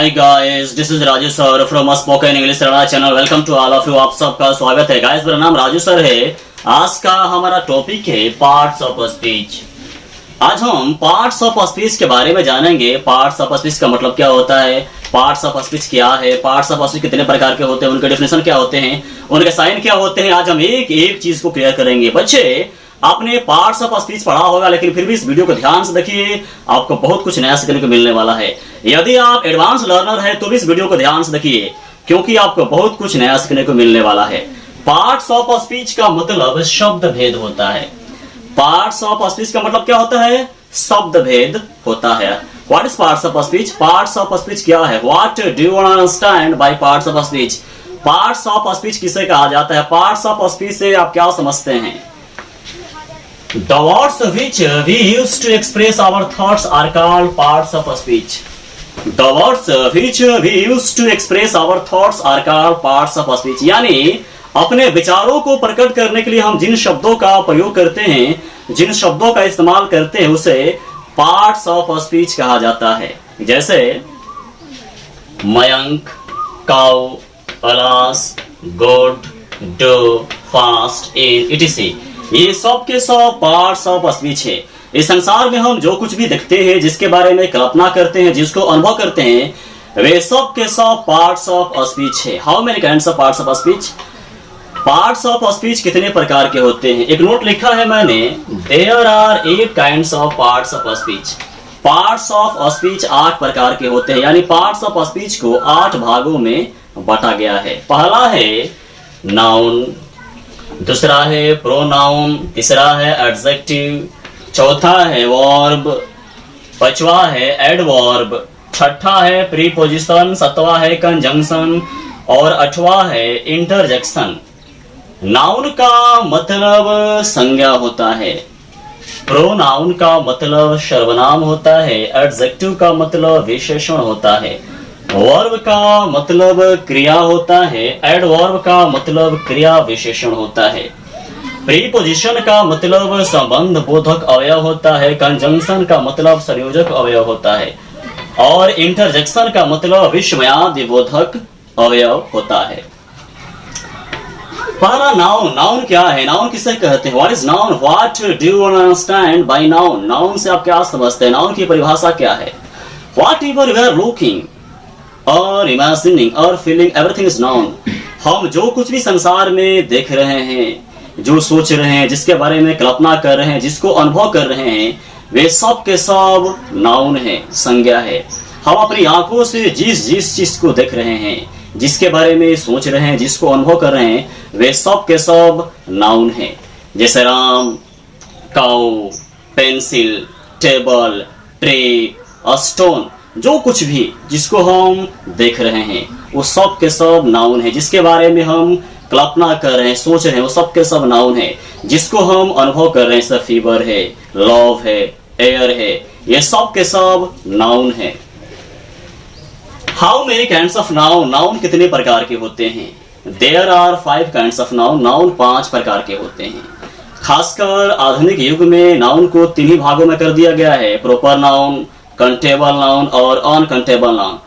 Hi guys, this is Raju sir from spoken English channel. Welcome to all of you. आप सबका स्वागत है guys. मेरा नाम राजू सर है। आज का हमारा टॉपिक है पार्ट्स ऑफ स्पीच। आज हम पार्ट्स ऑफ स्पीच के बारे में जानेंगे। पार्ट्स ऑफ स्पीच का मतलब क्या होता है, पार्ट्स ऑफ स्पीच क्या है, पार्ट्स ऑफ स्पीच कितने प्रकार के होते हैं, उनके डेफिनेशन क्या होते हैं, उनके साइन क्या होते हैं। आज हम एक एक चीज को क्लियर करेंगे। बच्चे, आपने पार्ट्स ऑफ स्पीच पढ़ा होगा, लेकिन फिर भी इस वीडियो को ध्यान से देखिए, आपको बहुत कुछ नया सीखने को मिलने वाला है। यदि आप एडवांस लर्नर है तो भी इस वीडियो को ध्यान से देखिए, क्योंकि आपको बहुत कुछ नया सीखने को मिलने वाला है। पार्ट्स ऑफ स्पीच का मतलब शब्द भेद होता है। पार्ट्स ऑफ स्पीच का मतलब क्या होता है? शब्द भेद होता है। What is parts of speech? Parts of speech क्या है? What do you understand by parts of speech? Parts of speech किसे कहा जाता है? पार्ट्स ऑफ स्पीच से आप क्या समझते हैं? The words which we use to express our thoughts are called parts of speech. The words which we use to express our thoughts are called parts of speech. यानी अपने विचारों को प्रकट करने के लिए हम जिन शब्दों का प्रयोग करते हैं, जिन शब्दों का इस्तेमाल करते हैं, उसे पार्ट्स ऑफ स्पीच कहा जाता है। जैसे Mayank, cow, alas, good, do, fast, in, etc. ये सब के सब पार्ट्स ऑफ स्पीच है। इस संसार में हम जो कुछ भी देखते हैं, जिसके बारे में कल्पना करते हैं, जिसको अनुभव करते हैं, वे सब के सब पार्ट्स ऑफ स्पीच है। How many kinds of parts of speech? Parts of speech कितने प्रकार के होते हैं? एक नोट लिखा है मैंने, there are 8 kinds of parts of speech. Parts of speech 8 प्रकार के होते हैं, यानी पार्ट्स ऑफ स्पीच को 8 भागों में बांटा गया है। पहला है नाउन, दूसरा है प्रोनाउन, तीसरा है एडजेक्टिव, चौथा है वर्ब, पांचवा है एडवर्ब, छठा है प्रीपोजिशन, सातवां है कंजंक्शन और आठवां है इंटरजेक्शन। नाउन का मतलब संज्ञा होता है, प्रोनाउन का मतलब सर्वनाम होता है, एडजेक्टिव का मतलब विशेषण होता है, वर्ब का मतलब क्रिया होता है, एडवर्ब का मतलब क्रिया विशेषण होता है, प्रीपोजिशन का मतलब संबंध बोधक अवयव होता है, कंजंक्शन का मतलब संयोजक अवयव होता है और इंटरजेक्शन का मतलब विषमयादि बोधक अवयव होता है। पहला नाउन। नाउन क्या है? नाउन किसे कहते हैं? What is noun? What do you understand by noun? Noun से आप क्या समझते हैं? नाउन की परिभाषा क्या है? Whatever we are looking और इमेजिनिंग और फीलिंग, एवरीथिंग इज नाउन। हम जो कुछ भी संसार में देख रहे हैं, जो सोच रहे हैं, जिसके बारे में कल्पना कर रहे हैं, जिसको अनुभव कर रहे हैं, वे सब के सब नाउन है, संज्ञा है। हम अपनी आंखों से जिस चीज को देख रहे हैं, जिसके बारे में सोच रहे हैं, जिसको अनुभव कर रहे हैं, वे सब के सब नाउन है। जैसे Ram, cow, pencil, table, tray, stone, जो कुछ भी जिसको हम देख रहे हैं, वो सब के सब नाउन है। जिसके बारे में हम कल्पना कर रहे हैं, सोच रहे हैं, वो सब के सब नाउन है। जिसको हम अनुभव कर रहे हैं, जैसे फीवर है, लव है, एयर है, ये सब के सब नाउन है। How many kinds of noun? Noun कितने प्रकार के होते हैं? There are 5 kinds of noun. Noun 5 प्रकार के होते हैं। खासकर आधुनिक युग में नाउन को 3 ही भागों में कर दिया गया है, प्रॉपर नाउन, कंटेबल नाउन और अनकंटेबल नाउन।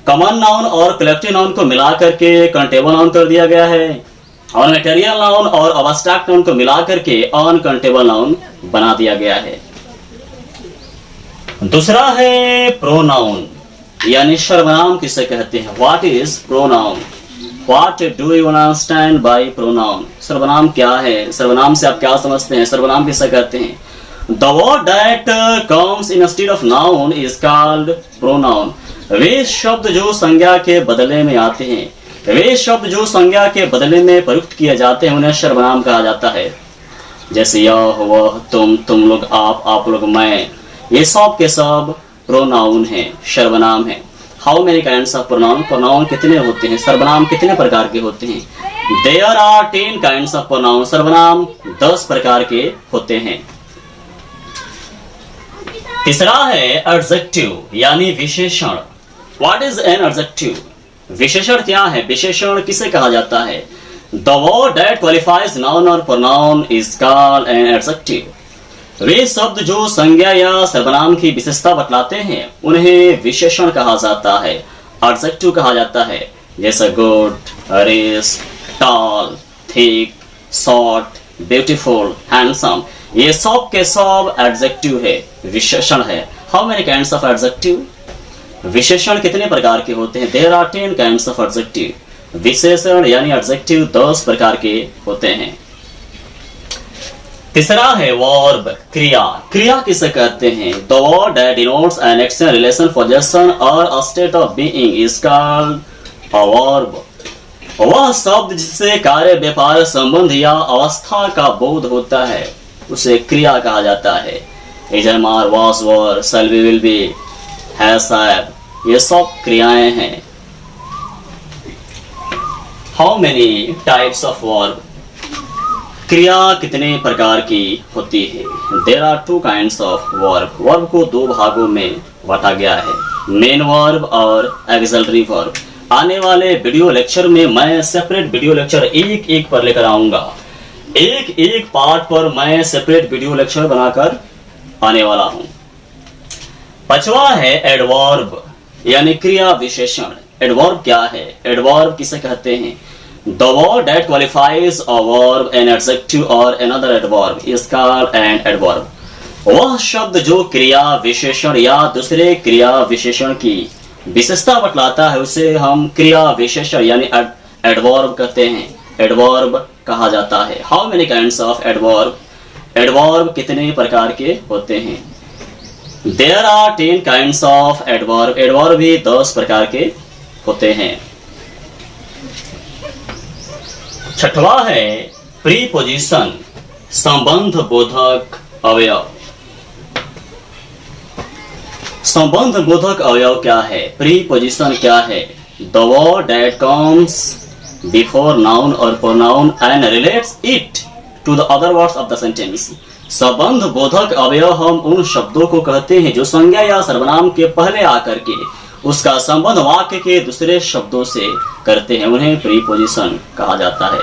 कॉमन नाउन और कलेक्टिव नाउन को मिलाकर के कंटेबल नाउन कर दिया गया है और मटेरियल नाउन और अब्स्ट्रैक्ट नाउन को मिलाकर के अनकंटेबल नाउन बना दिया गया है। दूसरा है प्रोनाउन, यानी सर्वनाम किसे कहते हैं? What is pronoun? What do you understand by pronoun? सर्वनाम क्या है? सर्वनाम से आप क्या समझते हैं? सर्वनाम किसे कहते हैं? The word that comes instead of noun is called pronoun. वे शब्द जो संज्ञा के बदले में आते हैं, वे शब्द जो संज्ञा के बदले में प्रयुक्त किए जाते हैं, उन्हें सर्वनाम कहा जाता है। जैसे यह, वह, तुम लोग, आप लोग, मैं, ये सब के सब प्रोनाउन है, सर्वनाम है। How many kinds of pronoun? Pronoun कितने होते हैं? सर्वनाम कितने प्रकार के होते हैं? There are 10 kinds of pronoun. सर्वनाम 10 प्रकार के होते हैं। तीसरा है एडजेक्टिव, यानी विशेषण। What is an adjective? विशेषण क्या है? विशेषण किसे कहा जाता है? The word that qualifies noun और pronoun is called an adjective. वे शब्द जो संज्ञा या सर्वनाम की विशेषता बतलाते हैं, उन्हें विशेषण कहा जाता है। एडजेक्टिव कहा जाता है, जैसे good, rich, tall, thick, short, beautiful, handsome. ये सब के सब एडजेक्टिव है, विशेषण है। How many kinds of adjective? विशेषण कितने प्रकार के होते हैं? There are 10 kinds of adjective. विशेषण यानी एडजेक्टिव 10 प्रकार के होते हैं। तीसरा है वर्ब, क्रिया। क्रिया किसे कहते हैं? The word that denotes an action, relation, position और a state of being is called a verb. वह शब्द जिससे कार्य, व्यापार, संबंध या अवस्था का बोध होता है उसे क्रिया कहा जाता है। Is, am, are, was, were, shall be, will be, has, have, ये सब क्रियाएं हैं। How many types of verb? क्रिया कितने प्रकार की होती है? There are 2 kinds of verb. Verb को 2 भागों में बांटा गया है, मेन वर्ब और एक्सिलरी वर्ब। आने वाले वीडियो लेक्चर में मैं सेपरेट वीडियो लेक्चर एक एक पर लेकर आऊंगा। एक एक पार्ट पर मैं सेपरेट वीडियो लेक्चर बनाकर आने वाला हूं। 5वां है एडवर्ब यानी क्रिया विशेषण। एडवर्ब क्या है? एडवर्ब किसे कहते हैं? The word that qualifies a verb, an adjective or another adverb is called an adverb. वह शब्द जो क्रिया विशेषण या दूसरे क्रिया विशेषण की विशेषता बतलाता है उसे हम क्रिया विशेषण यानी एडवर्ब कहते हैं, एडवर्ब कहा जाता है। How many kinds of adverb? Adverb कितने प्रकार के होते हैं? There are 10 kinds of adverb. Adverb भी 10 प्रकार के होते हैं। 6वां है प्रीपोजिशन, संबंध बोधक अवयव। संबंध बोधक अवयव क्या है? प्रीपोजिशन क्या है? The word that comes before noun और pronoun and relates it to the other words of the sentence. संबंध बोधक अवयव हम उन शब्दों को कहते हैं जो संज्ञा या सर्वनाम के पहले आकर के उसका संबंध वाक्य के दूसरे शब्दों से करते हैं, उन्हें प्रीपोजिशन कहा जाता है।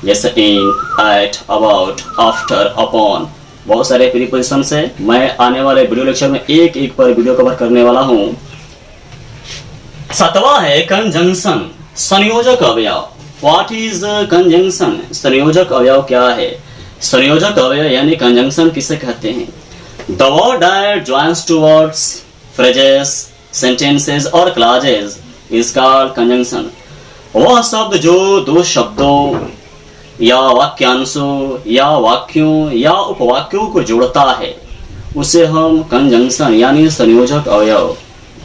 जैसे इन, एट, अबाउट, आफ्टर, अपॉन, बहुत सारे प्रीपोजिशन है। मैं आने वाले वीडियो लेक्चर में एक एक पर वीडियो कवर करने वाला हूं। 7वां है कंजंक्शन, संयोजक अवयव। What is conjunction? संयोजक अवयव क्या है? संयोजक अवयव यानी कंजंक्शन किसे कहते हैं? The word that joins two words, phrases, sentences और क्लॉजेस इज कॉल्ड कंजंक्शन। वह शब्द जो 2 शब्दों या वाक्यांशों या वाक्यों या उपवाक्यों को जोड़ता है उसे हम कंजंक्शन यानी संयोजक अवयव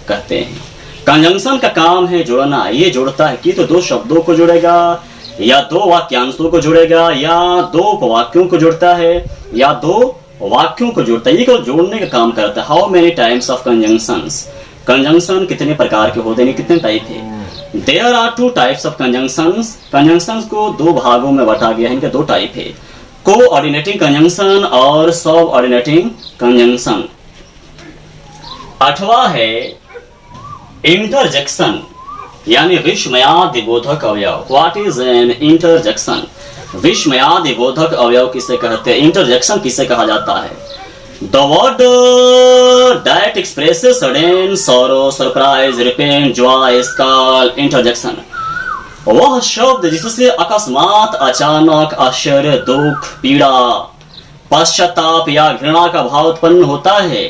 कहते हैं। कंजंक्शन का काम है जोड़ना। ये जोड़ता है कि तो 2 शब्दों को जोड़ेगा या 2 वाक्यांशों को जोड़ेगा या 2 उपवाक्यों को जोड़ता है या 2 वाक्यों को जोड़ता है। ये को जोड़ने का काम करता है। How many types of conjunctions? Conjunction कितने प्रकार के होते हैं? कितने टाइप है? There are 2 types of conjunctions. Conjunctions को 2 भागों में बांटा गया है। इनके 2 टाइप है, कोऑर्डिनेटिंग कंजंक्शन और सबऑर्डिनेटिंग कंजंक्शन। 8वां है इंटरजेक्शन यानी विस्मयादि बोधक अवयव। What is an interjection? विस्मयादि बोधक अवयव किसे कहते हैं? इंटरजेक्शन किसे कहा जाता है? The word that expresses sudden sorrow, surprise, repent, joy is called interjection. वह शब्द जिससे अकस्मात, अचानक, आश्चर्य, दुख, पीड़ा, पश्चाताप या घृणा का भाव उत्पन्न होता है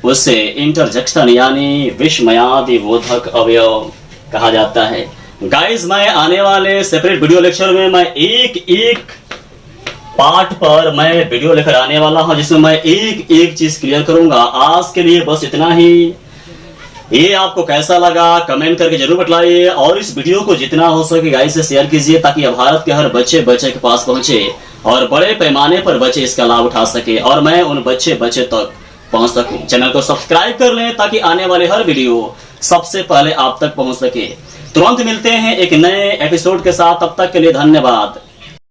उसे इंटरजेक्शन यानी विस्मयादि बोधक अवयव कहा जाता है। गाइस, मैं आने वाले सेपरेट वीडियो लेक्चर में मैं एक एक पार्ट पर मैं वीडियो लेकर आने वाला हूं जिसमें मैं एक एक चीज क्लियर करूंगा। आज के लिए बस इतना ही। ये आपको कैसा लगा कमेंट करके जरूर बतलाइए और इस वीडियो को जितना हो सके गाइस से शेयर कीजिए ताकि भारत के हर बच्चे के पास पहुंचे और बड़े पैमाने पर बच्चे इसका लाभ उठा सके और मैं उन बच्चे तक पहुंच सकूं। चैनल को सब्सक्राइब कर लें ताकि आने वाले हर वीडियो सबसे पहले आप तक पहुंच सके। तुरंत मिलते हैं एक नए एपिसोड के साथ। तब तक के लिए धन्यवाद।